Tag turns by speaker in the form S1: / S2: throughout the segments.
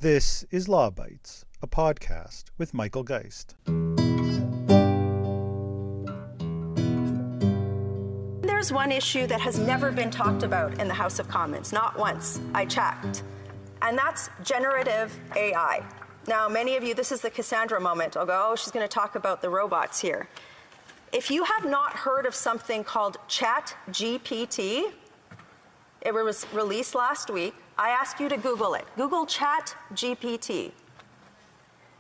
S1: This is Law Bytes, a podcast with Michael Geist.
S2: There's one issue that has never been talked about in the House of Commons, not once. I checked. And that's generative AI. Now, many of you, this is the Cassandra moment. I'll go, oh, she's going to talk about the robots here. If you have not heard of something called Chat GPT, it was released last week. I ask you to Google it. Google Chat GPT.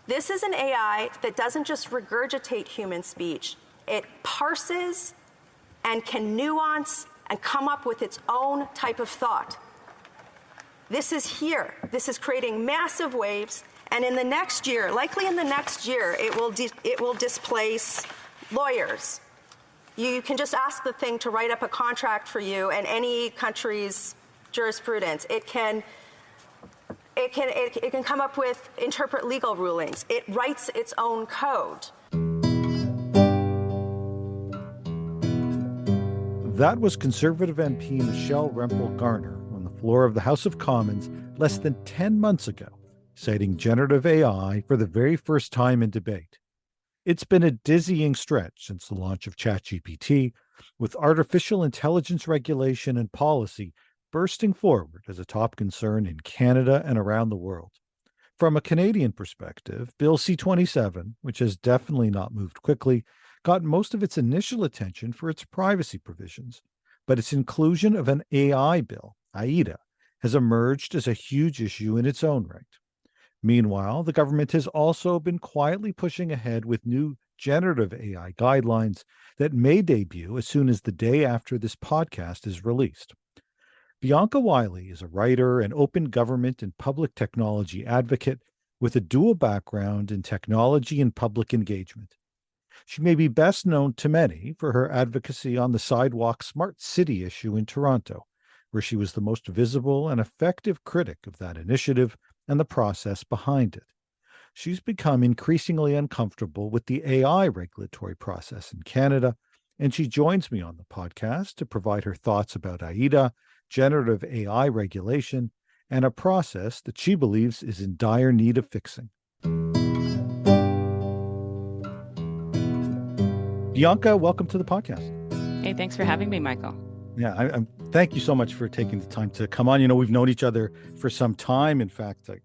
S2: This is an AI that doesn't just regurgitate human speech. It parses and can nuance and come up with its own type of thought. This is here. This is creating massive waves, and in the next year, likely in the next year, it will displace lawyers. You can just ask the thing to write up a contract for you and any country's jurisprudence. It can come up with, interpret legal rulings. It writes its own code.
S1: That was Conservative MP Michelle Rempel-Garner on the floor of the House of Commons less than 10 months ago, citing generative AI for the very first time in debate. It's been a dizzying stretch since the launch of Chat GPT, with artificial intelligence regulation and policy bursting forward as a top concern in Canada and around the world. From a Canadian perspective, Bill C-27, which has definitely not moved quickly, got most of its initial attention for its privacy provisions, but its inclusion of an AI bill, AIDA, has emerged as a huge issue in its own right. Meanwhile, the government has also been quietly pushing ahead with new generative AI guidelines that may debut as soon as the day after this podcast is released. Bianca Wylie is a writer and open government and public technology advocate with a dual background in technology and public engagement. She may be best known to many for her advocacy on the sidewalk smart city issue in Toronto, where she was the most visible and effective critic of that initiative and the process behind it. She's become increasingly uncomfortable with the AI regulatory process in Canada, and she joins me on the podcast to provide her thoughts about AIDA, generative AI regulation, and a process that she believes is in dire need of fixing. Bianca, welcome to the podcast.
S3: Hey, thanks for having me, Michael.
S1: Yeah, I'm thank you so much for taking the time to come on. You know, we've known each other for some time. In fact, I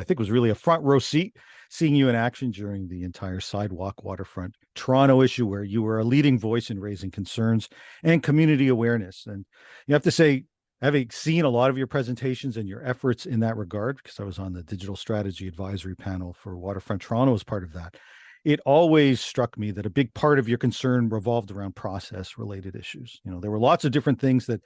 S1: think was really a front row seat seeing you in action during the entire sidewalk waterfront Toronto issue, where you were a leading voice in raising concerns and community awareness. And you have to say, having seen a lot of your presentations and your efforts in that regard, because I was on the digital strategy advisory panel for Waterfront Toronto as part of that, it always struck me that a big part of your concern revolved around process-related issues. You know, there were lots of different things that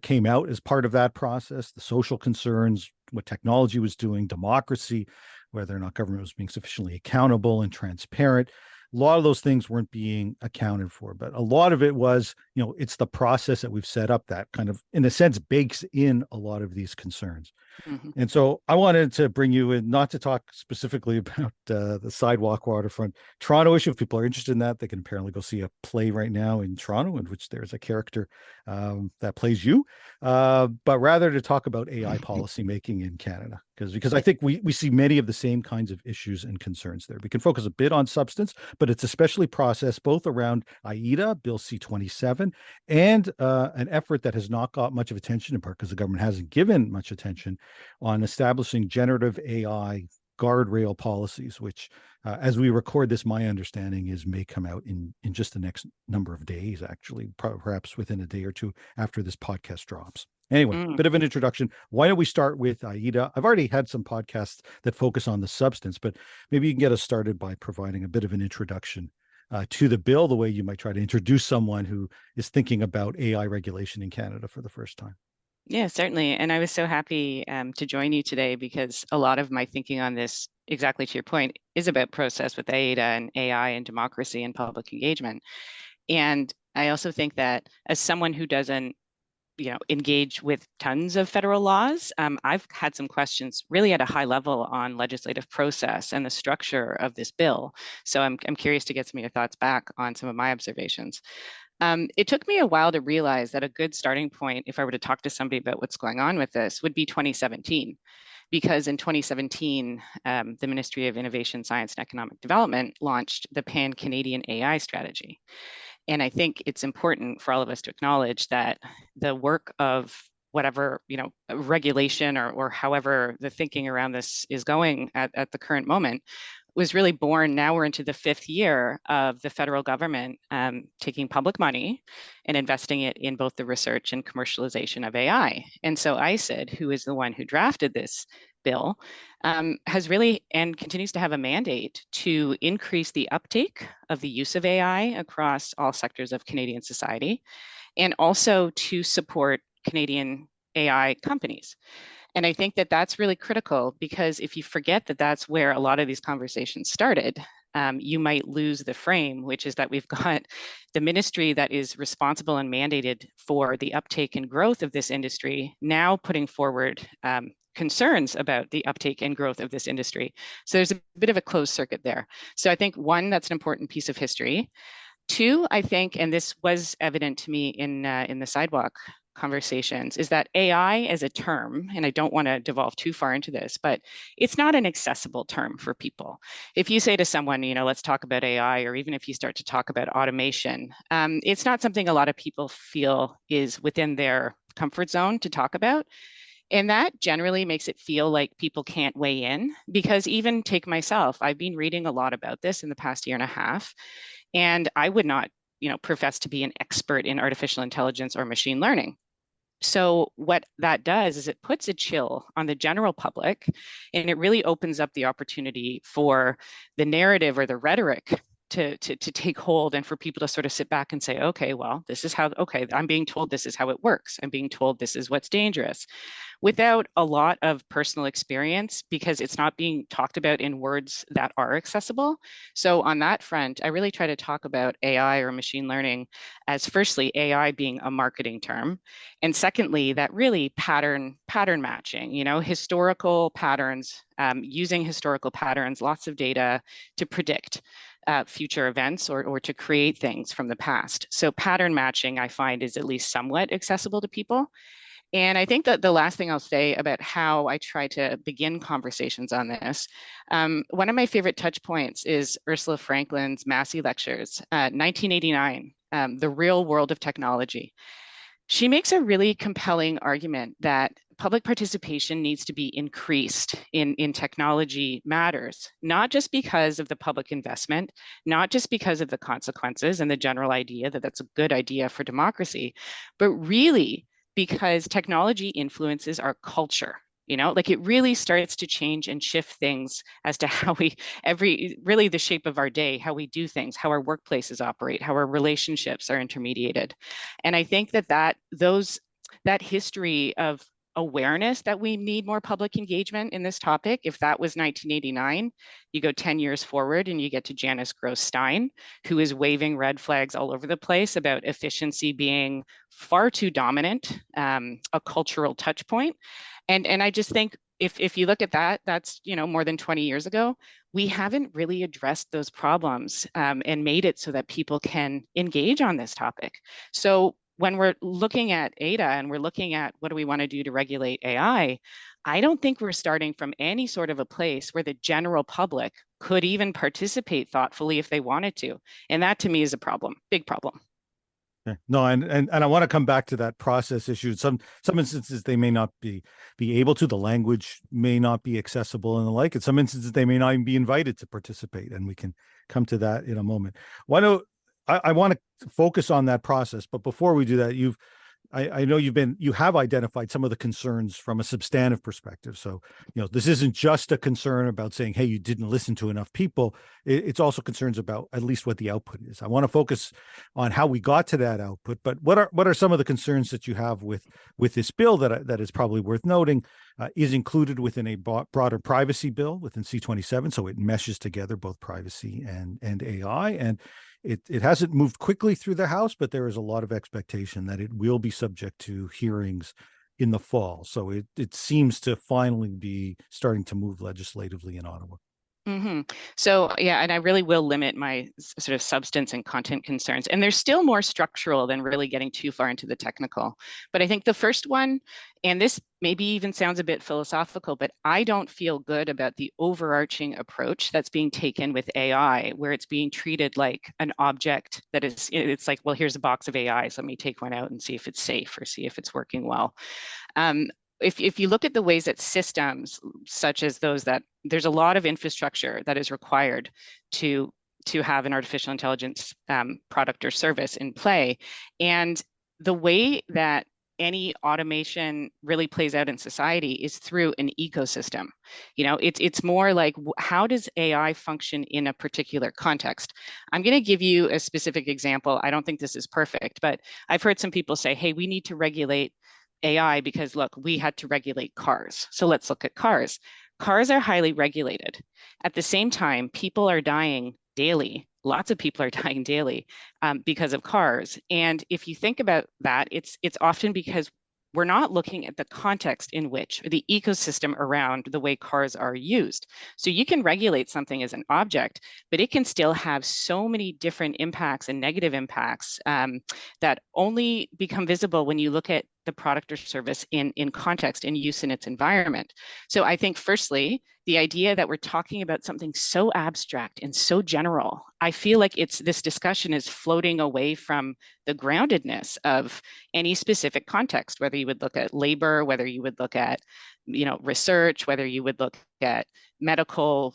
S1: came out as part of that process: the social concerns, what technology was doing, democracy, whether or not government was being sufficiently accountable and transparent. A lot of those things weren't being accounted for, but a lot of it was, you know, it's the process that we've set up that kind of, in a sense, bakes in a lot of these concerns. Mm-hmm. And so I wanted to bring you in, not to talk specifically about the sidewalk waterfront Toronto issue. If people are interested in that, they can apparently go see a play right now in Toronto in which there's a character that plays you, but rather to talk about AI policymaking in Canada. Because I think we see many of the same kinds of issues and concerns there. We can focus a bit on substance, but it's especially process, both around AIDA, Bill C-27, and an effort that has not got much of attention, in part because the government hasn't given much attention, on establishing generative AI guardrail policies, which, as we record this, my understanding is may come out in just the next number of days, actually, perhaps within a day or two after this podcast drops. Anyway, bit of an introduction. Why don't we start with AIDA? I've already had some podcasts that focus on the substance, but maybe you can get us started by providing a bit of an introduction to the bill, the way you might try to introduce someone who is thinking about AI regulation in Canada for the first time.
S3: Yeah, certainly. And I was so happy to join you today, because a lot of my thinking on this, exactly to your point, is about process with AIDA and AI and democracy and public engagement. And I also think that as someone who doesn't engage with tons of federal laws, I've had some questions really at a high level on legislative process and the structure of this bill. So I'm curious to get some of your thoughts back on some of my observations. It took me a while to realize that a good starting point, if I were to talk to somebody about what's going on with this, would be 2017. because in 2017, the Ministry of Innovation, Science and Economic Development launched the Pan-Canadian AI strategy. And I think it's important for all of us to acknowledge that the work of whatever, regulation or however the thinking around this is going at the current moment was really born. Now we're into the 5th year of the federal government taking public money and investing it in both the research and commercialization of AI. And so ICID, who is the one who drafted this bill, has really and continues to have a mandate to increase the uptake of the use of AI across all sectors of Canadian society, and also to support Canadian AI companies. And I think that that's really critical, because if you forget that that's where a lot of these conversations started, you might lose the frame, which is that we've got the ministry that is responsible and mandated for the uptake and growth of this industry now putting forward concerns about the uptake and growth of this industry. So there's a bit of a closed circuit there. So I think, one, that's an important piece of history. Two, I think, and this was evident to me in the sidewalk conversations, is that AI as a term, and I don't want to devolve too far into this, but it's not an accessible term for people. If you say to someone, let's talk about AI, or even if you start to talk about automation, it's not something a lot of people feel is within their comfort zone to talk about. And that generally makes it feel like people can't weigh in, because even take myself, I've been reading a lot about this in the past year and a half, and I would not, profess to be an expert in artificial intelligence or machine learning. So what that does is it puts a chill on the general public, and it really opens up the opportunity for the narrative or the rhetoric to take hold, and for people to sort of sit back and say, okay, well, this is how, okay, I'm being told this is how it works. I'm being told this is what's dangerous, without a lot of personal experience, because it's not being talked about in words that are accessible. So on that front, I really try to talk about AI or machine learning as, firstly, AI being a marketing term, and secondly, that really pattern matching, historical patterns, using historical patterns, lots of data to predict future events or to create things from the past. So pattern matching, I find, is at least somewhat accessible to people. And I think that the last thing I'll say about how I try to begin conversations on this, one of my favorite touch points is Ursula Franklin's Massey Lectures, 1989, The Real World of Technology. She makes a really compelling argument that public participation needs to be increased in technology matters, not just because of the public investment, not just because of the consequences and the general idea that that's a good idea for democracy, but really because technology influences our culture. Like, it really starts to change and shift things as to how really the shape of our day, how we do things, how our workplaces operate, how our relationships are intermediated. And I think that history of awareness that we need more public engagement in this topic, if that was 1989, you go 10 years forward and you get to Janice Gross-Stein, who is waving red flags all over the place about efficiency being far too dominant, a cultural touch point. And I just think if you look at that, that's more than 20 years ago. We haven't really addressed those problems and made it so that people can engage on this topic. So when we're looking at AIDA and we're looking at what do we want to do to regulate AI, I don't think we're starting from any sort of a place where the general public could even participate thoughtfully if they wanted to. And that, to me, is a problem, big problem.
S1: Okay. No, and I want to come back to that process issue. Some instances they may not be able to. The language may not be accessible and the like. In some instances they may not even be invited to participate, and we can come to that in a moment. I want to focus on that process, but before we do that, I know you have identified some of the concerns from a substantive perspective. So, this isn't just a concern about saying, hey, you didn't listen to enough people. It's also concerns about at least what the output is. I want to focus on how we got to that output, but what are some of the concerns that you have with this bill that is probably worth noting, is included within a broader privacy bill within C-27. So it meshes together both privacy and AI, and it hasn't moved quickly through the House, but there is a lot of expectation that it will be subject to hearings in the fall. So it seems to finally be starting to move legislatively in Ottawa.
S3: So yeah, and I really will limit my sort of substance and content concerns. And they're still more structural than really getting too far into the technical. But I think the first one, and this maybe even sounds a bit philosophical, but I don't feel good about the overarching approach that's being taken with AI, where it's being treated like an object that is, it's like, well, here's a box of AIs. Let me take one out and see if it's safe or see if it's working well. Um, if you look at the ways that systems such as those, that there's a lot of infrastructure that is required to have an artificial intelligence product or service in play. And the way that any automation really plays out in society is through an ecosystem. You know, it's more like, how does AI function in a particular context? I'm going to give you a specific example. I don't think this is perfect, but I've heard some people say, hey, we need to regulate AI because look, we had to regulate cars. So let's look at cars. Cars are highly regulated. At the same time, people are dying daily. Lots of people are dying daily because of cars. And if you think about that, it's often because we're not looking at the context in which, or the ecosystem around the way cars are used. So you can regulate something as an object, but it can still have so many different impacts and negative impacts that only become visible when you look at the product or service in context and use in its environment. So I think firstly, the idea that we're talking about something so abstract and so general, I feel like this discussion is floating away from the groundedness of any specific context, whether you would look at labor, whether you would look at, research, whether you would look at medical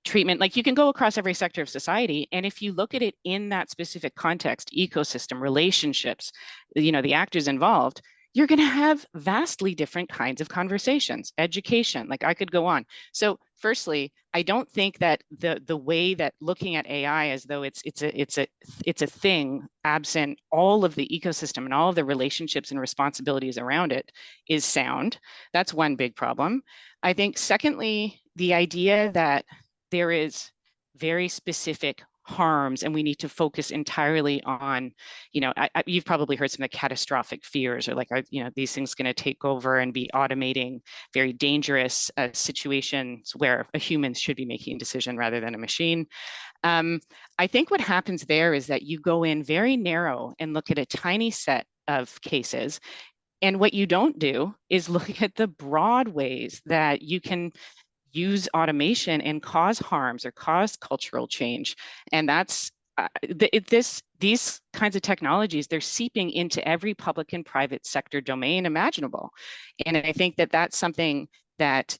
S3: treatment. Like, you can go across every sector of society, and if you look at it in that specific context, ecosystem, relationships, the actors involved, you're going to have vastly different kinds of conversations, education, like I could go on. So firstly, I don't think that the way that looking at AI as though it's a thing absent all of the ecosystem and all of the relationships and responsibilities around it is sound. That's one big problem. I think secondly, the idea that there is very specific harms and we need to focus entirely on, you've probably heard some of the catastrophic fears, or like, these things going to take over and be automating very dangerous situations where a human should be making a decision rather than a machine. I think what happens there is that you go in very narrow and look at a tiny set of cases. And what you don't do is look at the broad ways that you can use automation and cause harms or cause cultural change. And that's these kinds of technologies, they're seeping into every public and private sector domain imaginable. And I think that that's something that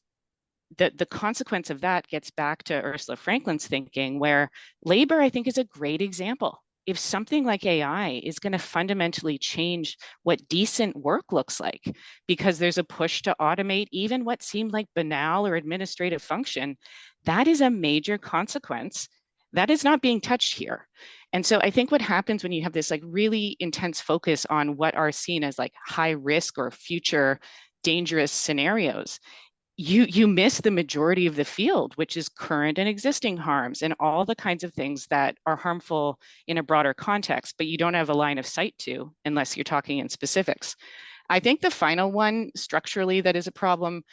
S3: the consequence of that gets back to Ursula Franklin's thinking, where labor, I think, is a great example. If something like AI is going to fundamentally change what decent work looks like, because there's a push to automate even what seemed like banal or administrative function, that is a major consequence that is not being touched here. And so I think what happens when you have this like really intense focus on what are seen as like high risk or future dangerous scenarios, you miss the majority of the field, which is current and existing harms and all the kinds of things that are harmful in a broader context, but you don't have a line of sight to unless you're talking in specifics. I think the final one structurally that is a problem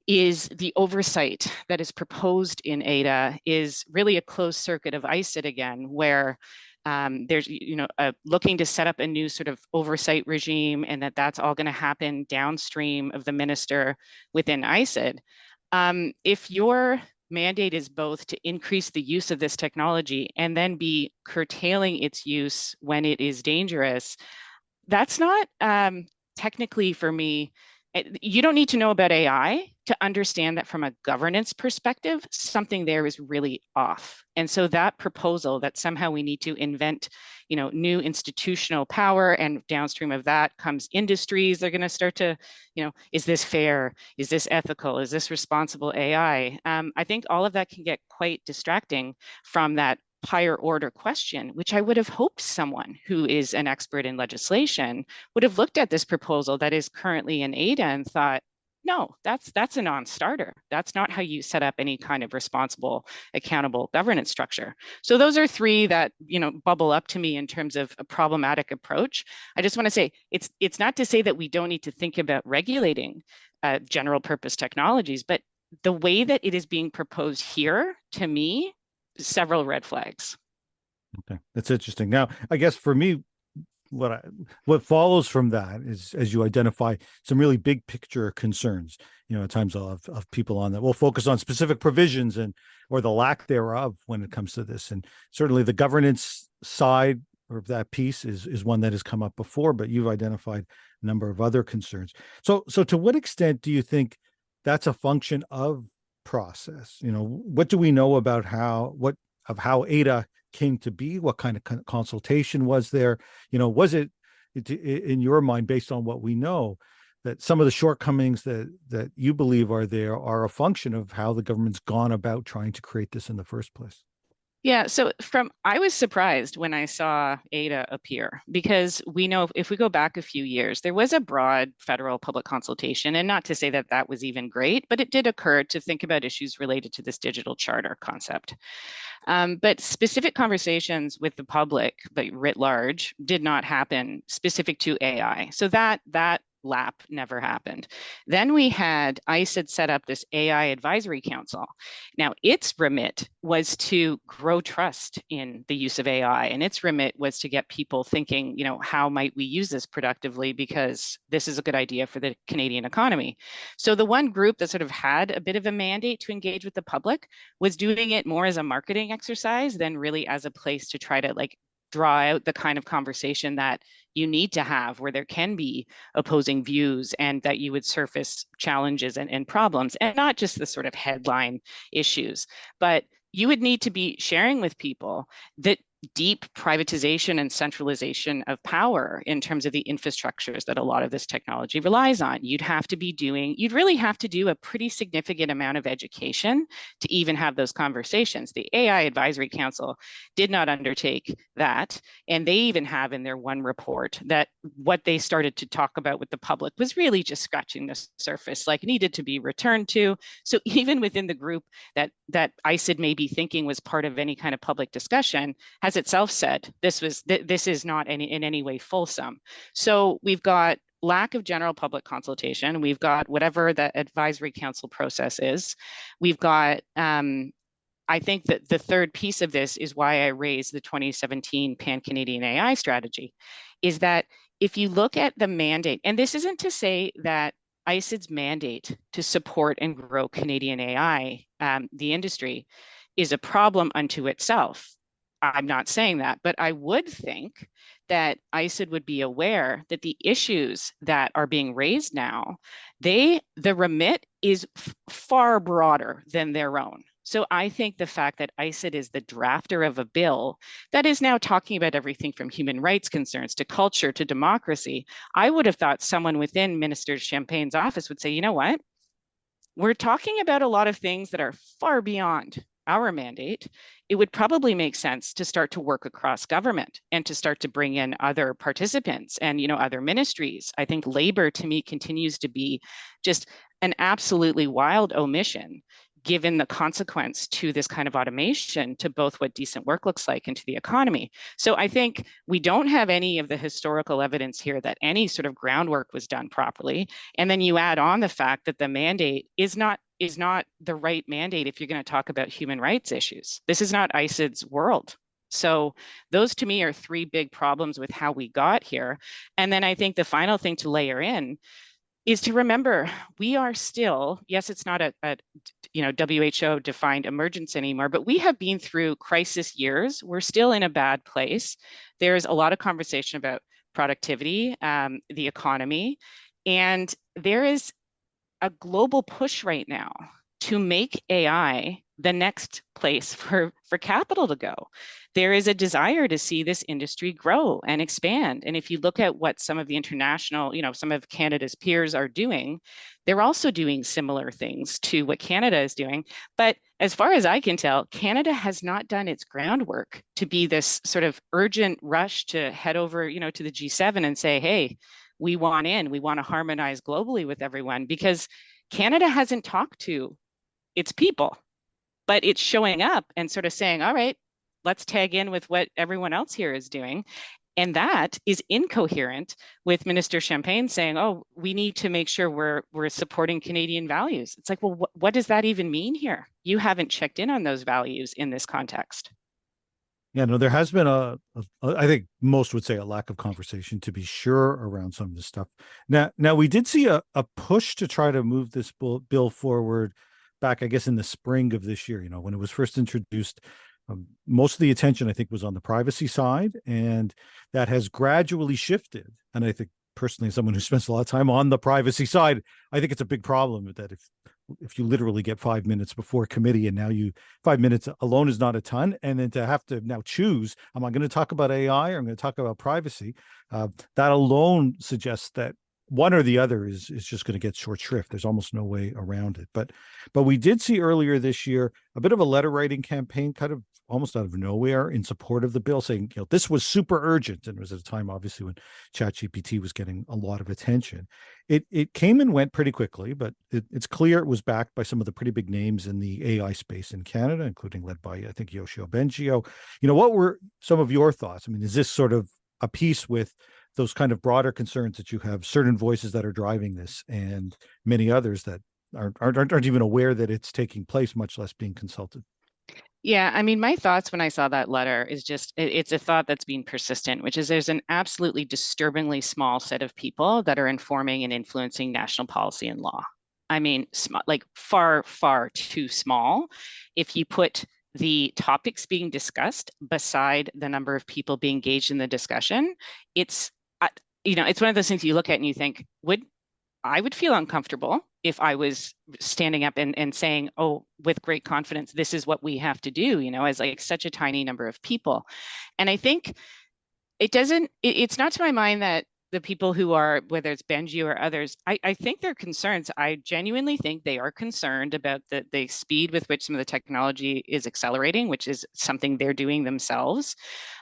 S3: is the oversight that is proposed in AIDA is really a closed circuit of ICID again, where there's, looking to set up a new sort of oversight regime, and that's all going to happen downstream of the minister within ICID. If your mandate is both to increase the use of this technology and then be curtailing its use when it is dangerous, that's not technically, for me, you don't need to know about AI to understand that from a governance perspective, something there is really off. And so that proposal that somehow we need to invent, new institutional power, and downstream of that comes industries, they're going to start to, is this fair? Is this ethical? Is this responsible AI? I think all of that can get quite distracting from that higher order question, which I would have hoped someone who is an expert in legislation would have looked at this proposal that is currently in AIDA and thought, no, that's a non-starter. That's not how you set up any kind of responsible, accountable governance structure. So those are three that, bubble up to me in terms of a problematic approach. I just want to say, it's not to say that we don't need to think about regulating general purpose technologies, but the way that it is being proposed here, to me, several red flags.
S1: Okay, that's interesting. Now, I guess for me, what follows from that is, as you identify some really big picture concerns, at times of people on that will focus on specific provisions and or the lack thereof when it comes to this. And certainly the governance side of that piece is one that has come up before, but you've identified a number of other concerns. So to what extent do you think that's a function of process? What do we know about how AIDA came to be? What kind of consultation was there? Was it in your mind, based on what we know, that some of the shortcomings that you believe are there are a function of how the government's gone about trying to create this in the first place?
S3: Yeah, so I was surprised when I saw AIDA appear, because we know if we go back a few years, there was a broad federal public consultation, and not to say that that was even great, but it did occur to think about issues related to this digital charter concept. But specific conversations with the public, but writ large, did not happen specific to AI. So that lap never happened. Then we had ICE had set up this AI advisory council. Now, its remit was to grow trust in the use of AI, and its remit was to get people thinking, how might we use this productively, because this is a good idea for the Canadian economy. So the one group that sort of had a bit of a mandate to engage with the public was doing it more as a marketing exercise than really as a place to try to draw out the kind of conversation that you need to have, where there can be opposing views and that you would surface challenges and problems, and not just the sort of headline issues, but you would need to be sharing with people that deep privatization and centralization of power in terms of the infrastructures that a lot of this technology relies on. You'd really have to do a pretty significant amount of education to even have those conversations. The AI Advisory Council did not undertake that. And they even have in their one report that what they started to talk about with the public was really just scratching the surface, needed to be returned to. So even within the group that ICID may be thinking was part of any kind of public discussion, has itself said this is not in any way fulsome. So we've got lack of general public consultation. We've got whatever the advisory council process is. We've got I think that the third piece of this is why I raised the 2017 Pan-Canadian AI strategy, is that if you look at the mandate, and this isn't to say that ICID's mandate to support and grow Canadian AI, the industry, is a problem unto itself. I'm not saying that, but I would think that ICID would be aware that the issues that are being raised now, the remit is far broader than their own. So I think the fact that ICID is the drafter of a bill that is now talking about everything from human rights concerns to culture to democracy, I would have thought someone within Minister Champagne's office would say, you know what? We're talking about a lot of things that are far beyond our mandate. It would probably make sense to start to work across government and to start to bring in other participants and other ministries. I think labor, to me, continues to be just an absolutely wild omission, given the consequence to this kind of automation to both what decent work looks like and to the economy. So I think we don't have any of the historical evidence here that any sort of groundwork was done properly. And then you add on the fact that the mandate is not the right mandate if you're going to talk about human rights issues. This is not ICID's world. So those to me are three big problems with how we got here. And then I think the final thing to layer in is to remember we are still, yes, it's not a WHO defined emergency anymore, but we have been through crisis years. We're still in a bad place. There's a lot of conversation about productivity, the economy, and there is a global push right now to make AI the next place for capital to go. There is a desire to see this industry grow and expand. And if you look at what some of the international, some of Canada's peers are doing, they're also doing similar things to what Canada is doing. But as far as I can tell, Canada has not done its groundwork to be this sort of urgent rush to head over, to the G7 and say, hey, we want to harmonize globally with everyone, because Canada hasn't talked to its people, but it's showing up and sort of saying, all right, let's tag in with what everyone else here is doing. And that is incoherent with Minister Champagne saying, "Oh, we need to make sure we're supporting Canadian values." It's like, well, what does that even mean here? You haven't checked in on those values in this context.
S1: Yeah, no, there has been I think most would say a lack of conversation, to be sure, around some of this stuff. Now we did see a push to try to move this bill forward back, I guess, in the spring of this year. When it was first introduced, most of the attention, I think, was on the privacy side, and that has gradually shifted. And I think, personally, as someone who spends a lot of time on the privacy side, I think it's a big problem that if you literally get 5 minutes before committee, and now 5 minutes alone is not a ton, and then to have to now choose, am I going to talk about AI or I'm going to talk about privacy? That alone suggests that one or the other is just going to get short shrift. There's almost no way around it. But we did see earlier this year a bit of a letter writing campaign, kind of almost out of nowhere, in support of the bill, saying, this was super urgent. And it was at a time, obviously, when Chat GPT was getting a lot of attention. It came and went pretty quickly, but it's clear it was backed by some of the pretty big names in the AI space in Canada, including led by, I think, Yoshio Bengio. What were some of your thoughts? I mean, is this sort of a piece with those kind of broader concerns that you have certain voices that are driving this and many others that aren't even aware that it's taking place, much less being consulted?
S3: Yeah, I mean, my thoughts when I saw that letter is just it's a thought that's been persistent, which is there's an absolutely disturbingly small set of people that are informing and influencing national policy and law. I mean, like far, far too small. If you put the topics being discussed beside the number of people being engaged in the discussion, it's it's one of those things you look at and you think, I would feel uncomfortable if I was standing up and saying, oh, with great confidence, this is what we have to do, as like such a tiny number of people. And I think it's not to my mind that the people who are, whether it's Benji or others, I think they're concerns. I genuinely think they are concerned about the speed with which some of the technology is accelerating, which is something they're doing themselves.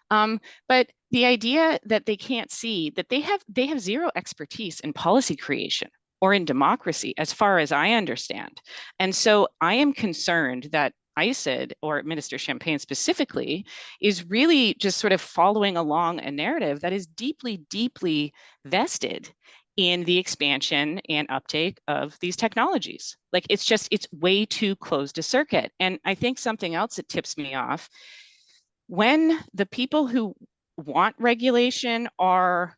S3: But the idea that they can't see that they have zero expertise in policy creation or in democracy, as far as I understand. And so I am concerned that ICID, or Minister Champagne specifically, is really just sort of following along a narrative that is deeply, deeply vested in the expansion and uptake of these technologies. Like it's way too closed a circuit. And I think something else that tips me off, when the people who want regulation are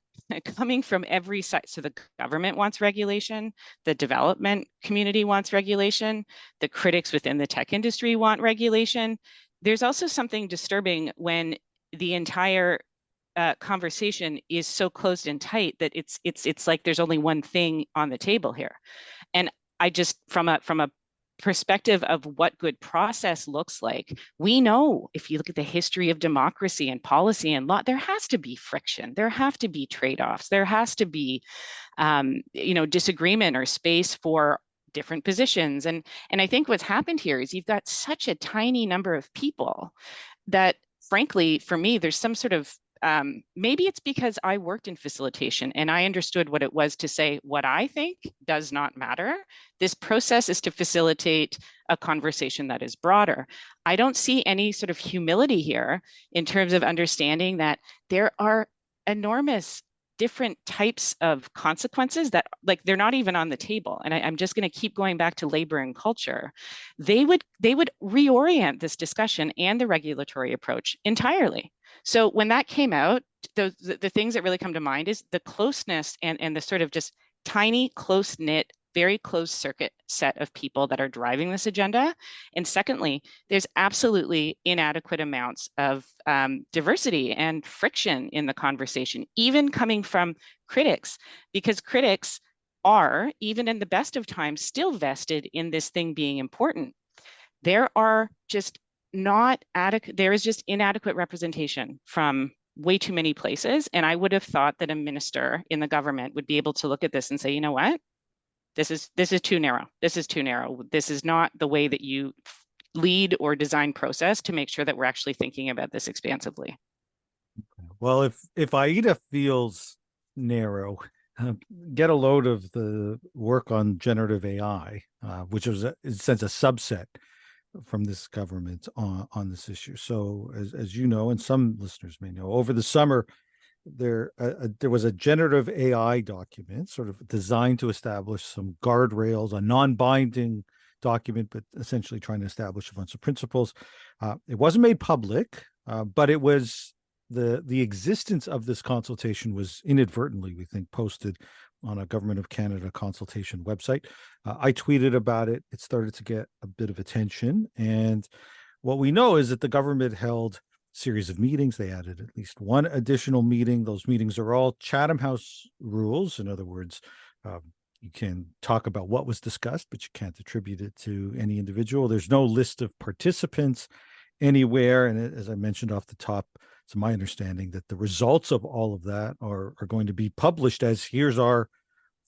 S3: coming from every side. So the government wants regulation, the development community wants regulation, the critics within the tech industry want regulation. There's also something disturbing when the entire conversation is so closed and tight that it's like there's only one thing on the table here. And I just, from a perspective of what good process looks like, we know if you look at the history of democracy and policy and law, there has to be friction, there have to be trade-offs, there has to be disagreement or space for different positions. And I think what's happened here is you've got such a tiny number of people that, frankly, for me, there's some sort of maybe it's because I worked in facilitation and I understood what it was to say what I think does not matter. This process is to facilitate a conversation that is broader. I don't see any sort of humility here in terms of understanding that there are enormous different types of consequences that, like, they're not even on the table. And I'm just going to keep going back to labor and culture. They would reorient this discussion and the regulatory approach entirely. So when that came out, the things that really come to mind is the closeness and the sort of just tiny, close-knit, very closed circuit set of people that are driving this agenda. And secondly, there's absolutely inadequate amounts of diversity and friction in the conversation, even coming from critics, because critics are, even in the best of times, still vested in this thing being important. There are just there is just inadequate representation from way too many places. And I would have thought that a minister in the government would be able to look at this and say, you know what? This is too narrow. This is too narrow. This is not the way that you lead or design process to make sure that we're actually thinking about this expansively.
S1: Well, if AIDA feels narrow, get a load of the work on generative AI, which is, in a sense, a subset from this government on this issue. So as you know, and some listeners may know, over the summer, there was a generative AI document sort of designed to establish some guardrails, a non-binding document, but essentially trying to establish a bunch of principles. It wasn't made public, but it was the existence of this consultation was inadvertently, we think, posted on a Government of Canada consultation website. I tweeted about it. It started to get a bit of attention, and what we know is that the government held series of meetings. They added at least one additional meeting. Those meetings are all Chatham House rules. In other words, you can talk about what was discussed, but you can't attribute it to any individual. There's no list of participants anywhere. And as I mentioned off the top, it's my understanding that the results of all of that are going to be published as here's our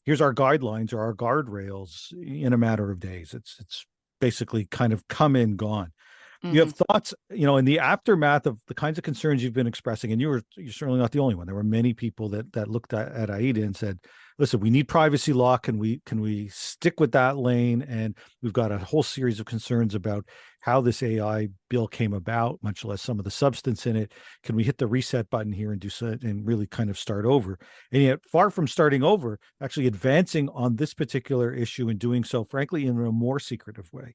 S1: guidelines or our guardrails in a matter of days. It's basically kind of come and gone. You have thoughts, in the aftermath of the kinds of concerns you've been expressing, and you're certainly not the only one. There were many people that looked at AIDA and said, "Listen, we need privacy law. Can we stick with that lane?" And we've got a whole series of concerns about how this AI bill came about, much less some of the substance in it. Can we hit the reset button here and do so and really kind of start over? And yet, far from starting over, actually advancing on this particular issue and doing so, frankly, in a more secretive way.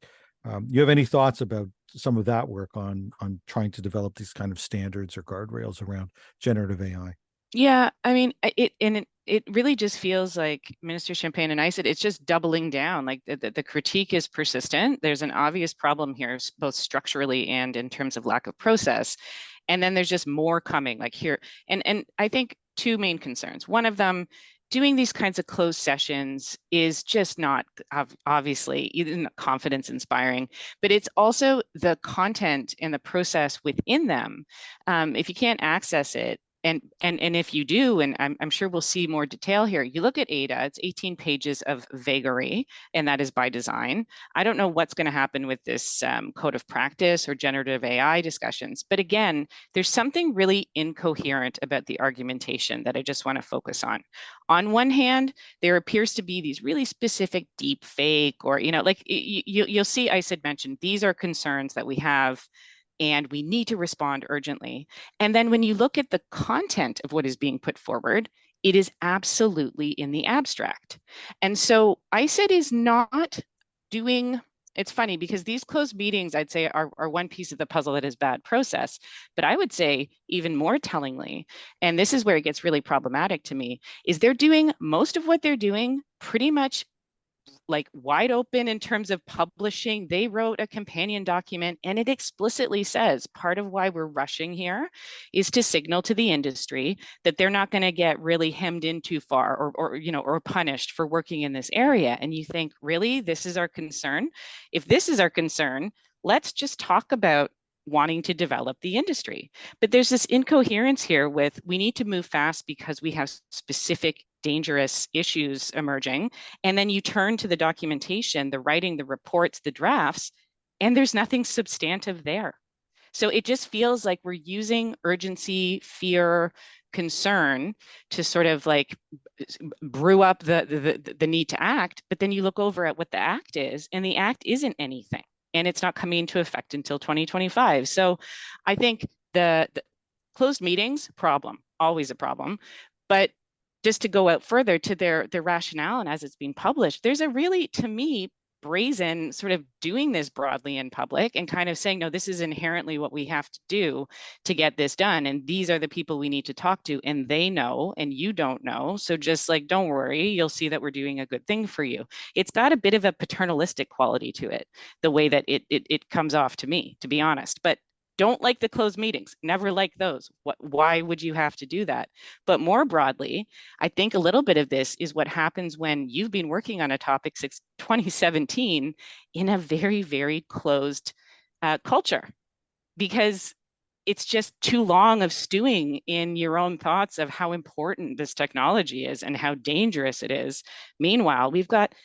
S1: You have any thoughts about some of that work on trying to develop these kind of standards or guardrails around generative AI?
S3: Yeah, I mean, it really just feels like Minister Champagne and I said it's just doubling down. Like the critique is persistent. There's an obvious problem here, both structurally and in terms of lack of process. And then there's just more coming, like here. And I think two main concerns. One of them, doing these kinds of closed sessions is just not obviously even confidence inspiring, but it's also the content and the process within them. If you can't access it, and if you do, and I'm sure we'll see more detail here, you look at AIDA, it's 18 pages of vagary, and that is by design. I don't know what's going to happen with this code of practice or generative AI discussions, but again, there's something really incoherent about the argumentation that I just want to focus on. On one hand, there appears to be these really specific deep fake, or, like you'll see ICID mentioned, these are concerns that we have and we need to respond urgently. And then when you look at the content of what is being put forward, it is absolutely in the abstract. And so ICID is not doing, it's funny because these closed meetings, I'd say, are one piece of the puzzle that is bad process. But I would say even more tellingly, and this is where it gets really problematic to me, is they're doing most of what they're doing pretty much like wide open in terms of publishing. They wrote a companion document and it explicitly says part of why we're rushing here is to signal to the industry that they're not going to get really hemmed in too far or punished for working in this area. And you think, really, this is our concern? If this is our concern, let's just talk about wanting to develop the industry. But there's this incoherence here with we need to move fast because we have specific dangerous issues emerging. And then you turn to the documentation, the writing, the reports, the drafts, and there's nothing substantive there. So it just feels like we're using urgency, fear, concern to sort of like brew up the need to act. But then you look over at what the act is, and the act isn't anything. And it's not coming into effect until 2025. So I think the closed meetings, problem, always a problem. But just to go out further to their rationale and as it's being published, there's a really, to me, brazen sort of doing this broadly in public and kind of saying, no, this is inherently what we have to do to get this done. And these are the people we need to talk to, and they know, and you don't know. So just like, don't worry, you'll see that we're doing a good thing for you. It's got a bit of a paternalistic quality to it, the way that it comes off to me, to be honest. But don't like the closed meetings, never like those. Why would you have to do that? But more broadly, I think a little bit of this is what happens when you've been working on a topic since 2017 in a very, very closed culture, because it's just too long of stewing in your own thoughts of how important this technology is and how dangerous it is. Meanwhile, we've got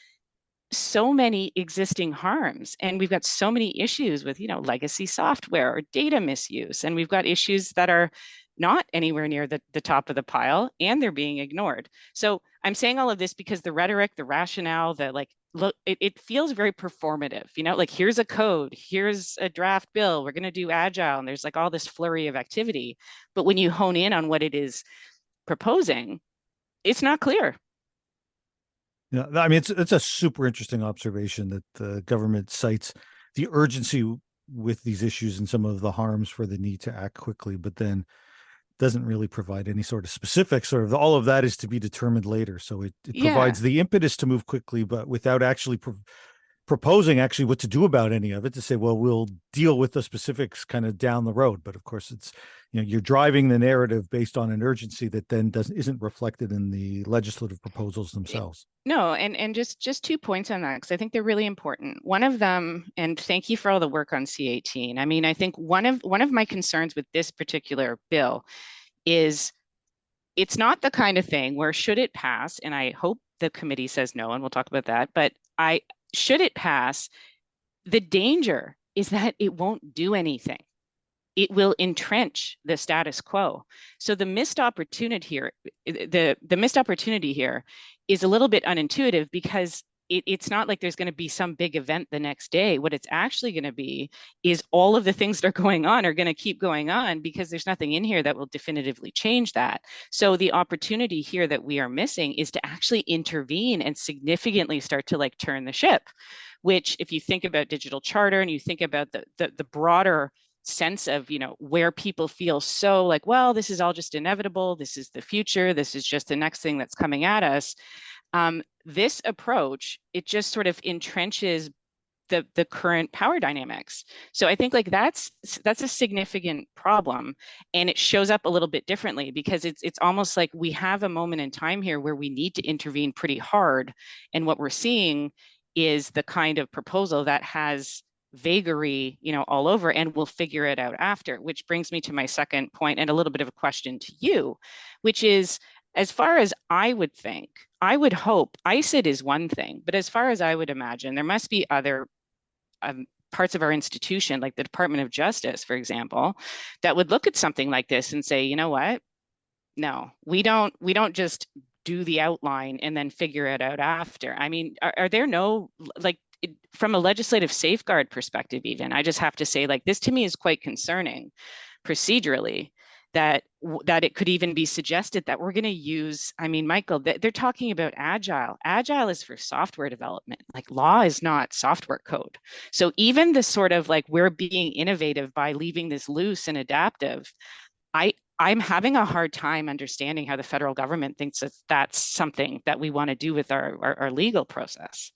S3: so many existing harms, and we've got so many issues with legacy software or data misuse, and we've got issues that are not anywhere near the top of the pile, and they're being ignored. So I'm saying all of this because the rhetoric, the rationale, look, it feels very performative, like here's a code, here's a draft bill, we're going to do agile, and there's like all this flurry of activity. But when you hone in on what it is proposing, it's not clear.
S1: Yeah, I mean, it's a super interesting observation that the government cites the urgency with these issues and some of the harms for the need to act quickly, but then doesn't really provide any sort of specifics. Sort of all of that is to be determined later. So it
S3: Yeah.
S1: provides the impetus to move quickly, but without actually proposing actually what to do about any of it, to say, well, we'll deal with the specifics kind of down the road. But of course, it's, you're driving the narrative based on an urgency that then isn't reflected in the legislative proposals themselves.
S3: No, and just 2 points on that, because I think they're really important. One of them, and thank you for all the work on C18. I mean, I think one of my concerns with this particular bill is it's not the kind of thing where, should it pass, and I hope the committee says no, and we'll talk about that, but should it pass, the danger is that it won't do anything. It will entrench the status quo. So the missed opportunity here, the missed opportunity here is a little bit unintuitive, because it's not like there's going to be some big event the next day. What it's actually going to be is all of the things that are going on are going to keep going on, because there's nothing in here that will definitively change that. So the opportunity here that we are missing is to actually intervene and significantly start to like turn the ship, which, if you think about digital charter and you think about the broader sense of, where people feel so like, well, this is all just inevitable, this is the future, this is just the next thing that's coming at us. This approach, it just sort of entrenches the current power dynamics. So I think like that's a significant problem, and it shows up a little bit differently, because it's almost like we have a moment in time here where we need to intervene pretty hard, and what we're seeing is the kind of proposal that has vagary, all over, and we'll figure it out after. Which brings me to my second point, and a little bit of a question to you, which is, as far as I would think, I would hope, ICID is one thing, but as far as I would imagine, there must be other parts of our institution, like the Department of Justice, for example, that would look at something like this and say, you know what? No, we don't just do the outline and then figure it out after. I mean, are there no, like, from a legislative safeguard perspective, even, I just have to say, like, this to me is quite concerning procedurally, that it could even be suggested that we're going to use, I mean, Michael, they're talking about agile. Agile is for software development. Like, law is not software code. So even the sort of like, we're being innovative by leaving this loose and adaptive, I'm having a hard time understanding how the federal government thinks that that's something that we want to do with our legal process.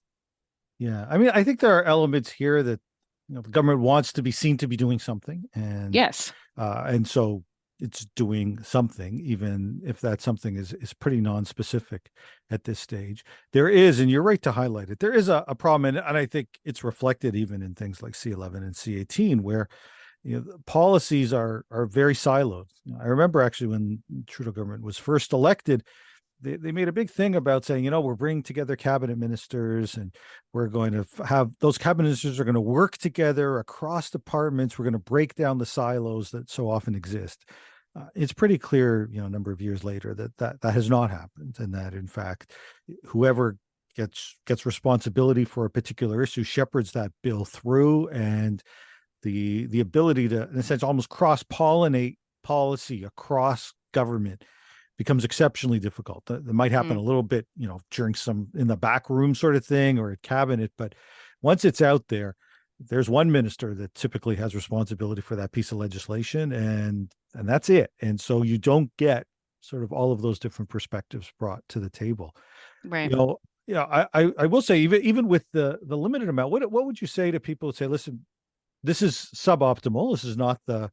S1: Yeah, I mean, I think there are elements here that the government wants to be seen to be doing something,
S3: Yes.
S1: And so it's doing something, even if that something is pretty non-specific at this stage. There is, and you're right to highlight it, there is a problem, and I think it's reflected even in things like C11 and C18, where policies are very siloed. I remember actually when Trudeau government was first elected, they made a big thing about saying, we're bringing together cabinet ministers, and we're going to have those cabinet ministers are going to work together across departments. We're going to break down the silos that so often exist. It's pretty clear, a number of years later, that has not happened, and that in fact, whoever gets responsibility for a particular issue shepherds that bill through, and the ability to, in a sense, almost cross-pollinate policy across government becomes exceptionally difficult. That might happen a little bit, during some in the back room sort of thing or at cabinet, but once it's out there, there's one minister that typically has responsibility for that piece of legislation, and that's it. And so you don't get sort of all of those different perspectives brought to the table.
S3: Right.
S1: I will say, even with the limited amount, what would you say to people who say, listen, this is suboptimal, this is not the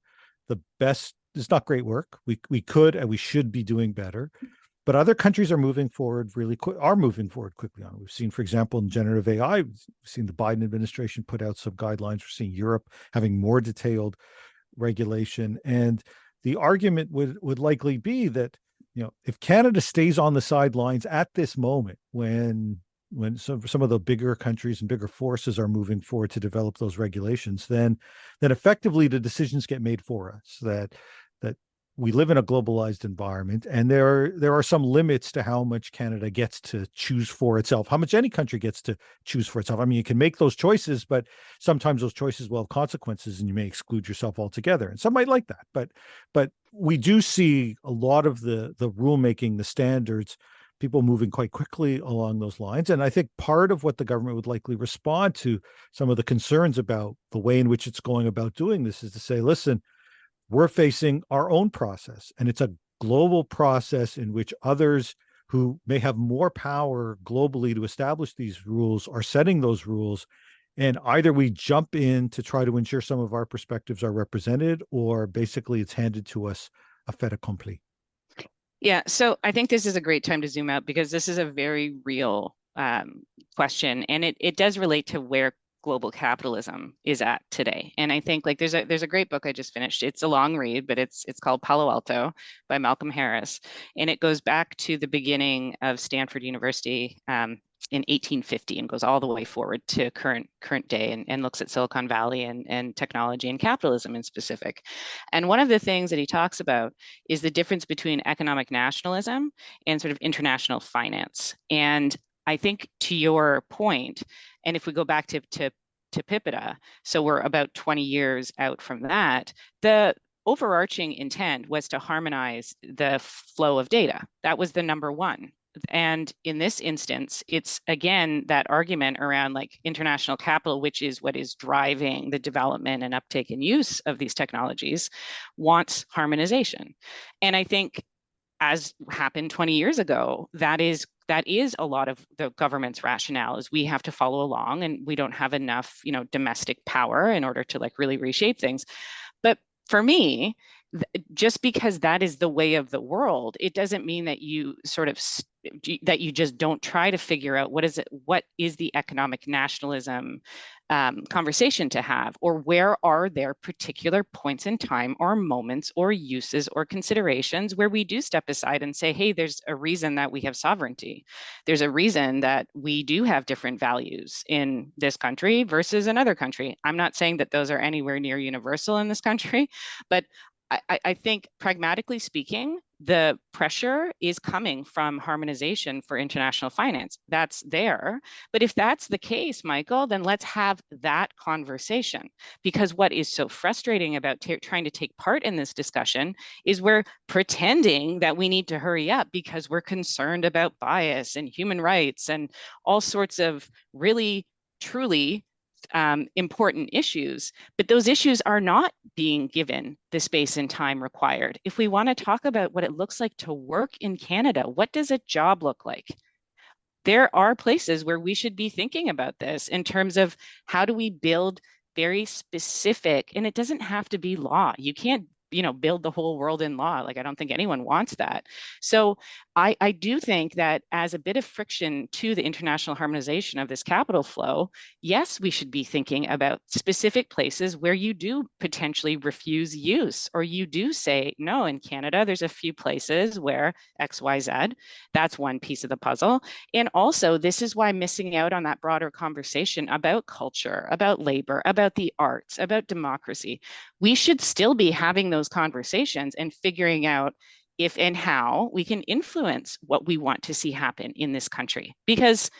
S1: best, it's not great work. We could and we should be doing better, but other countries are moving forward quickly on it. We've seen, for example, in generative AI, we've seen the Biden administration put out some guidelines. We're seeing Europe having more detailed regulation, and the argument would likely be that if Canada stays on the sidelines at this moment, when some of the bigger countries and bigger forces are moving forward to develop those regulations, then effectively the decisions get made for us, that we live in a globalized environment, and there are some limits to how much Canada gets to choose for itself, how much any country gets to choose for itself. I mean, you can make those choices, but sometimes those choices will have consequences, and you may exclude yourself altogether. And some might like that, but we do see a lot of the rulemaking, the standards, people moving quite quickly along those lines. And I think part of what the government would likely respond to some of the concerns about the way in which it's going about doing this is to say, listen, we're facing our own process, and it's a global process in which others who may have more power globally to establish these rules are setting those rules. And either we jump in to try to ensure some of our perspectives are represented, or basically it's handed to us a fait accompli.
S3: Yeah, so I think this is a great time to zoom out because this is a very real question, and it does relate to where global capitalism is at today. And I think like there's a great book I just finished. It's a long read, but it's called Palo Alto by Malcolm Harris, and it goes back to the beginning of Stanford University in 1850 and goes all the way forward to current day, and looks at Silicon Valley and technology and capitalism in specific. And one of the things that he talks about is the difference between economic nationalism and sort of international finance. And I think to your point, and if we go back to PIPEDA, so we're about 20 years out from that, the overarching intent was to harmonize the flow of data. That was the number one. And in this instance, it's again that argument around like international capital, which is what is driving the development and uptake and use of these technologies, wants harmonization. And I think, as happened 20 years ago, that is a lot of the government's rationale is we have to follow along, and we don't have enough, domestic power in order to like really reshape things. But for me, just because that is the way of the world, it doesn't mean that you that you just don't try to figure out what is the economic nationalism conversation to have, or where are there particular points in time or moments or uses or considerations where we do step aside and say, hey, there's a reason that we have sovereignty. There's a reason that we do have different values in this country versus another country. I'm not saying that those are anywhere near universal in this country, but I think pragmatically speaking, the pressure is coming from harmonization for international finance. That's there. But if that's the case, Michael, then let's have that conversation. Because what is so frustrating about trying to take part in this discussion is we're pretending that we need to hurry up because we're concerned about bias and human rights and all sorts of really, truly important issues, but those issues are not being given the space and time required. If we want to talk about what it looks like to work in Canada, what does a job look like? There are places where we should be thinking about this in terms of how do we build very specific, and it doesn't have to be law. You can't build the whole world in law. Like, I don't think anyone wants that. So I do think that as a bit of friction to the international harmonization of this capital flow, yes, we should be thinking about specific places where you do potentially refuse use, or you do say, no, in Canada, there's a few places where X, Y, Z, that's one piece of the puzzle. And also, this is why missing out on that broader conversation about culture, about labor, about the arts, about democracy, we should still be having those conversations and figuring out if and how we can influence what we want to see happen in this country. Because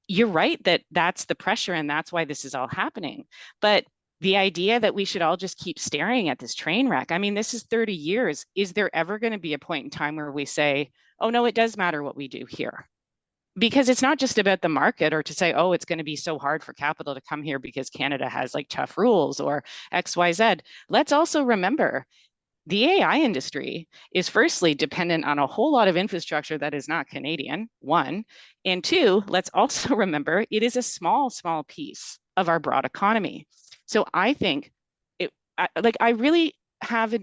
S3: you're right that that's the pressure and that's why this is all happening. But the idea that we should all just keep staring at this train wreck, I mean, this is 30 years. Is there ever going to be a point in time where we say, oh, no, it does matter what we do here? Because it's not just about the market, or to say, oh, it's going to be so hard for capital to come here because Canada has like tough rules or X, Y, Z. Let's also remember the AI industry is firstly dependent on a whole lot of infrastructure that is not Canadian, one. And two, let's also remember it is a small piece of our broad economy. So I think I really have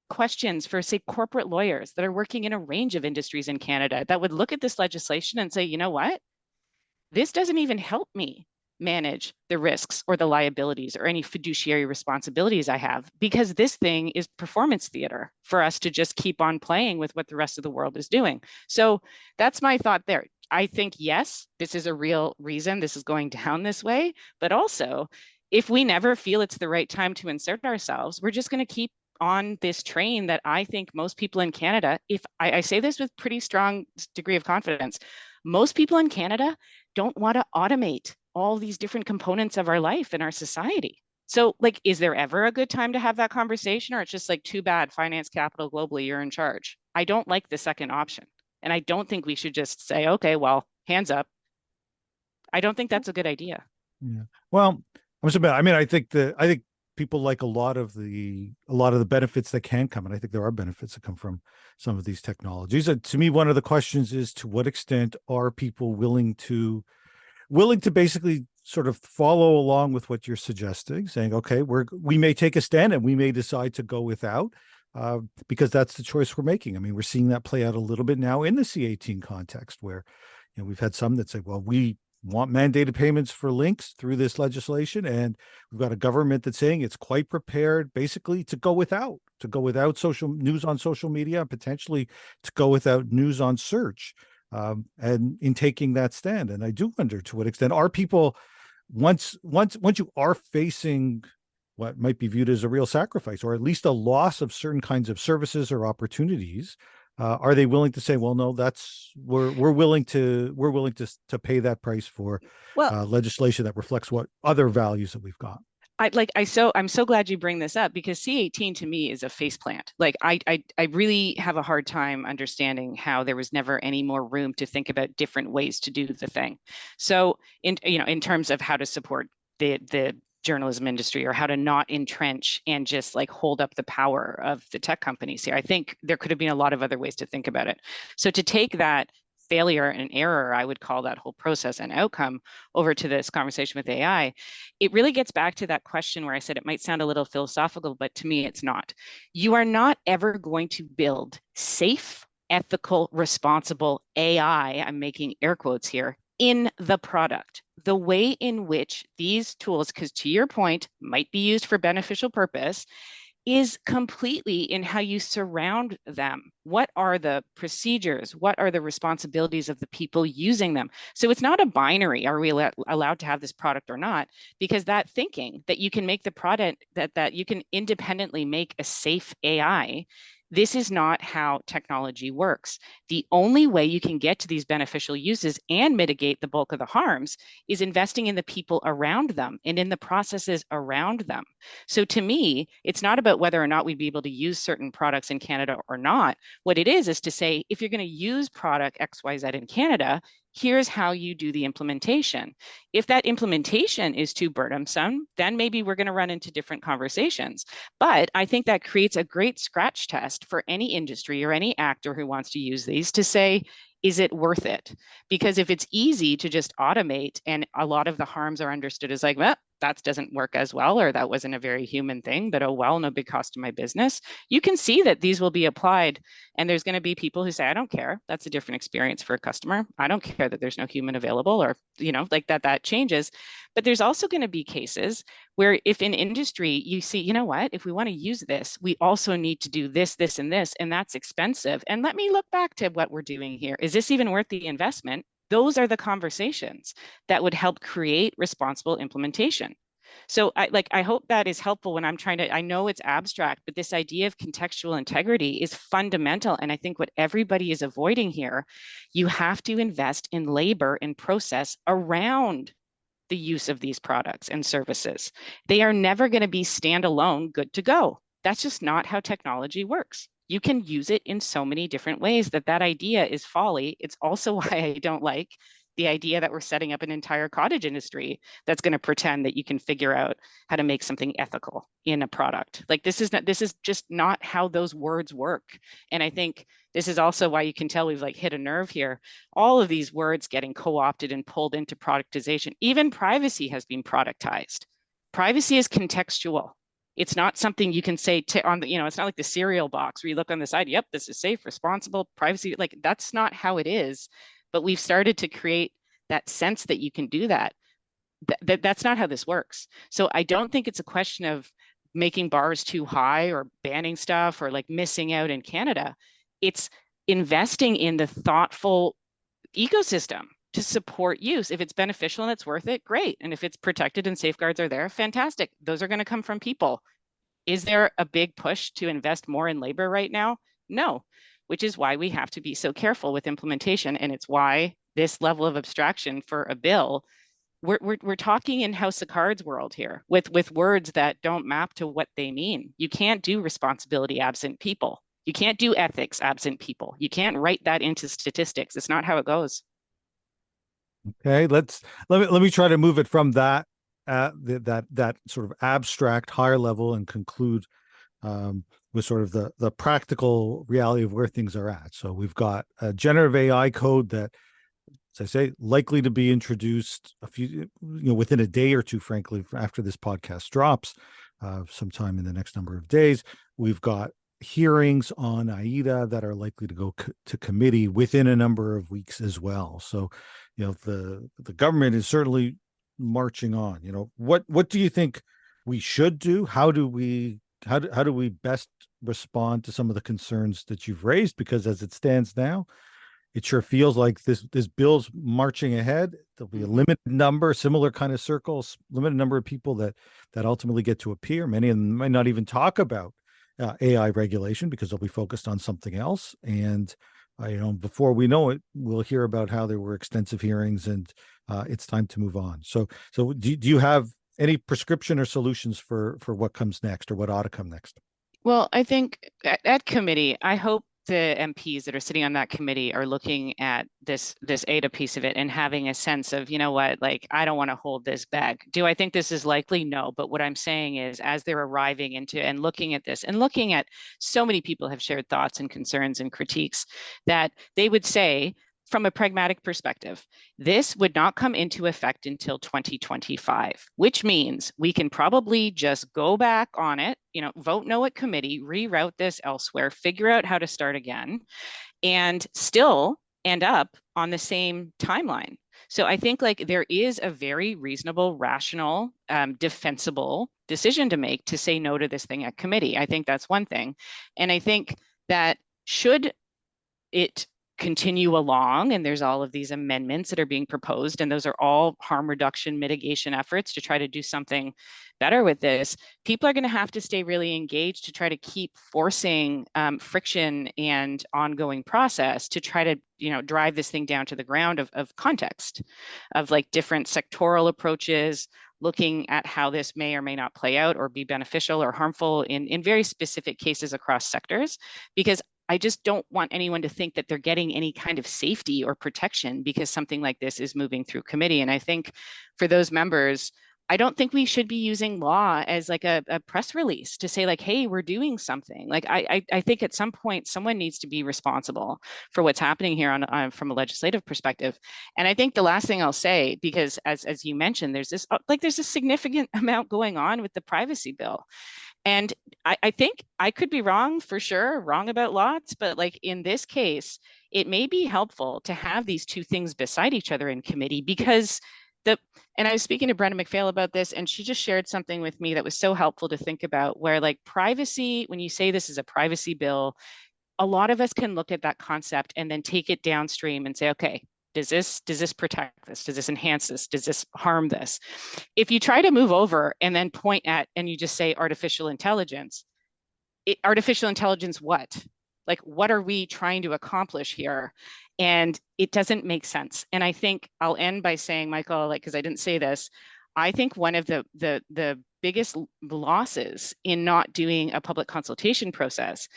S3: questions for, say, corporate lawyers that are working in a range of industries in Canada that would look at this legislation and say, you know what? This doesn't even help me manage the risks or the liabilities or any fiduciary responsibilities I have, because this thing is performance theater for us to just keep on playing with what the rest of the world is doing. So that's my thought there. I think, yes, this is a real reason this is going down this way, but also if we never feel it's the right time to insert ourselves, we're just going to keep on this train that I think most people in Canada, if I say this with pretty strong degree of confidence, most people in Canada don't want to automate all these different components of our life and our society. So like, is there ever a good time to have that conversation, or it's just like, too bad, finance capital globally, you're in charge? I don't like the second option. And I don't think we should just say, okay, well, hands up. I don't think that's a good idea.
S1: Yeah. Well, I mean, I think people like a lot of the benefits that can come, and I think there are benefits that come from some of these technologies. And to me, one of the questions is, to what extent are people willing to basically sort of follow along with what you're suggesting, saying, okay, we may take a stand and we may decide to go without, because that's the choice we're making. I mean, we're seeing that play out a little bit now in the C18 context, where we've had some that say, well, we want mandated payments for links through this legislation, and we've got a government that's saying it's quite prepared basically to go without social news on social media, and potentially to go without news on search, and in taking that stand. And I do wonder, to what extent are people, once you are facing what might be viewed as a real sacrifice, or at least a loss of certain kinds of services or opportunities, are they willing to say, well, no, we're willing to pay that price for legislation that reflects what other values that we've got?
S3: I'm so glad you bring this up, because C18 to me is a faceplant. Like I really have a hard time understanding how there was never any more room to think about different ways to do the thing. So in terms of how to support the journalism industry, or how to not entrench and just like hold up the power of the tech companies here, I think there could have been a lot of other ways to think about it. So to take that failure and error, I would call that whole process and outcome, over to this conversation with AI, it really gets back to that question where I said it might sound a little philosophical, but to me, it's not. You are not ever going to build safe, ethical, responsible AI, I'm making air quotes here, in the product. The way in which these tools, because to your point, might be used for beneficial purpose, is completely in how you surround them. What are the procedures? What are the responsibilities of the people using them? So it's not a binary, are we allowed to have this product or not? Because that thinking that you can make the product, that you can independently make a safe AI, this is not how technology works. The only way you can get to these beneficial uses and mitigate the bulk of the harms is investing in the people around them and in the processes around them. So to me, it's not about whether or not we'd be able to use certain products in Canada or not. What it is to say, if you're going to use product XYZ in Canada, here's how you do the implementation. If that implementation is too burdensome, then maybe we're going to run into different conversations. But I think that creates a great scratch test for any industry or any actor who wants to use these to say, is it worth it? Because if it's easy to just automate and a lot of the harms are understood as like, well, that doesn't work as well, or that wasn't a very human thing, but oh well, no big cost to my business. You can see that these will be applied, and there's going to be people who say, I don't care. That's a different experience for a customer. I don't care that there's no human available, or like that changes. But there's also going to be cases where if in industry you see, you know what, if we want to use this, we also need to do this, this, and this, and that's expensive. And let me look back to what we're doing here. Is this even worth the investment? Those are the conversations that would help create responsible implementation. So I hope that is helpful when I'm trying to, I know it's abstract, but this idea of contextual integrity is fundamental. And I think what everybody is avoiding here, you have to invest in labor and process around the use of these products and services. They are never going to be standalone, good to go. That's just not how technology works. You can use it in so many different ways that idea is folly. It's also why I don't like the idea that we're setting up an entire cottage industry that's going to pretend that you can figure out how to make something ethical in a product. Like this is just not how those words work. And I think this is also why you can tell we've like hit a nerve here. All of these words getting co-opted and pulled into productization. Even privacy has been productized. Privacy is contextual. It's not something you can say on the, it's not like the cereal box where you look on the side, yep, this is safe, responsible, privacy. Like that's not how it is. But we've started to create that sense that you can do that. That's not how this works. So I don't think it's a question of making bars too high or banning stuff or like missing out in Canada. It's investing in the thoughtful ecosystem to support use. If it's beneficial and it's worth it, great. And if it's protected and safeguards are there, fantastic. Those are going to come from people. Is there a big push to invest more in labor right now? No, which is why we have to be so careful with implementation. And it's why this level of abstraction for a bill, we're talking in House of Cards world here with words that don't map to what they mean. You can't do responsibility absent people. You can't do ethics absent people. You can't write that into statistics. It's not how it goes.
S1: Okay, let me try to move it from that sort of abstract higher level and conclude with sort of the practical reality of where things are at. So we've got a generative AI code that, as I say, likely to be introduced within a day or two, frankly, after this podcast drops, sometime in the next number of days. We've got hearings on AIDA that are likely to go to committee within a number of weeks as well. So, the government is certainly marching on. What do you think we should do? How do we best respond to some of the concerns that you've raised? Because as it stands now, it sure feels like this bill's marching ahead. There'll be a limited number, similar kind of circles, limited number of people that ultimately get to appear. Many of them might not even talk about AI regulation because they'll be focused on something else. And before we know it, we'll hear about how there were extensive hearings, and it's time to move on. So do you have any prescription or solutions for what comes next or what ought to come next?
S3: Well, I think at committee, I hope the MPs that are sitting on that committee are looking at this AIDA piece of it and having a sense of, like, I don't want to hold this back. Do I think this is likely? No. But what I'm saying is, as they're arriving into and looking at this and looking at, so many people have shared thoughts and concerns and critiques, that they would say, from a pragmatic perspective, this would not come into effect until 2025, which means we can probably just go back on it, vote no at committee, reroute this elsewhere, figure out how to start again, and still end up on the same timeline. So I think like there is a very reasonable, rational, defensible decision to make to say no to this thing at committee. I think that's one thing. And I think that should it continue along, and there's all of these amendments that are being proposed, and those are all harm reduction mitigation efforts to try to do something better with this, people are going to have to stay really engaged to try to keep forcing friction and ongoing process to try to drive this thing down to the ground of context, of like different sectoral approaches, looking at how this may or may not play out or be beneficial or harmful in very specific cases across sectors, because I just don't want anyone to think that they're getting any kind of safety or protection because something like this is moving through committee. And I think for those members, I don't think we should be using law as like a press release to say like, hey, we're doing something. Like I think at some point someone needs to be responsible for what's happening here on from a legislative perspective. And I think the last thing I'll say, because as you mentioned, there's this significant amount going on with the privacy bill. And I think I could be wrong for sure, wrong about lots, but like in this case, it may be helpful to have these two things beside each other in committee, because and I was speaking to Brenda McPhail about this, and she just shared something with me that was so helpful to think about, where like privacy, when you say this is a privacy bill, a lot of us can look at that concept and then take it downstream and say, okay, does this protect this? Does this enhance this? Does this harm this? If you try to move over and then point at, and you just say artificial intelligence, artificial intelligence what? Like, what are we trying to accomplish here? And it doesn't make sense. And I think I'll end by saying, Michael, like, because I didn't say this, I think one of the biggest losses in not doing a public consultation process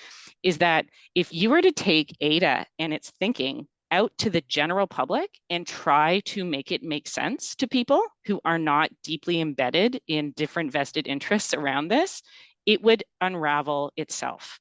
S3: is that if you were to take AIDA and its thinking out to the general public and try to make it make sense to people who are not deeply embedded in different vested interests around this, it would unravel itself.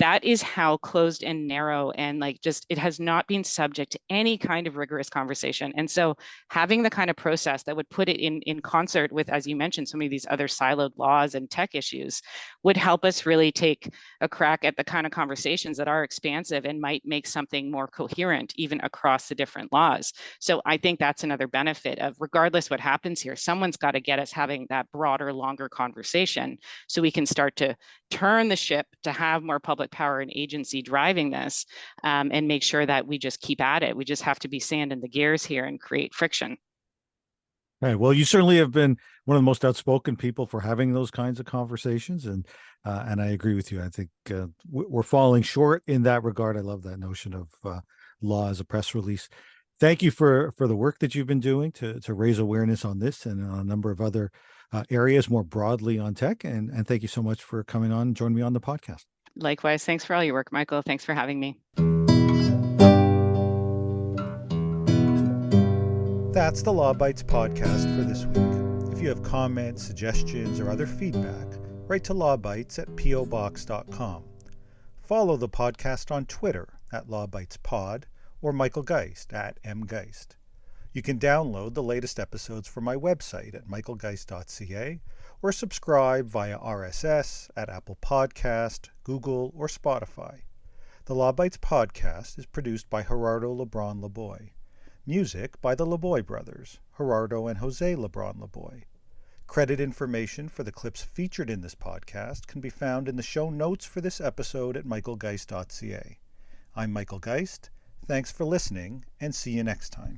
S3: That is how closed and narrow and like just it has not been subject to any kind of rigorous conversation. And so having the kind of process that would put it in concert with, as you mentioned, some of these other siloed laws and tech issues would help us really take a crack at the kind of conversations that are expansive and might make something more coherent even across the different laws. So I think that's another benefit of, regardless what happens here, someone's got to get us having that broader, longer conversation so we can start to turn the ship to have more public power and agency driving this, and make sure that we just keep at it. We just have to be sand in the gears here and create friction.
S1: Right. Well, you certainly have been one of the most outspoken people for having those kinds of conversations, and I agree with you. I think we're falling short in that regard. I love that notion of law as a press release. Thank you for the work that you've been doing to raise awareness on this and on a number of other areas more broadly on tech. And thank you so much for coming on and joining me on the podcast.
S3: Likewise, thanks for all your work, Michael. Thanks for having me.
S1: That's the Law Bytes podcast for this week. If you have comments, suggestions, or other feedback, write to lawbytes@pobox.com. Follow the podcast on Twitter @LawBytesPod or Michael Geist @mgeist. You can download the latest episodes from my website at michaelgeist.ca or subscribe via RSS at Apple Podcast, Google, or Spotify. The Law Bytes podcast is produced by Gerardo Lebron Laboy. Music by the Laboy brothers, Gerardo and Jose Lebron Laboy. Credit information for the clips featured in this podcast can be found in the show notes for this episode at michaelgeist.ca. I'm Michael Geist. Thanks for listening, and see you next time.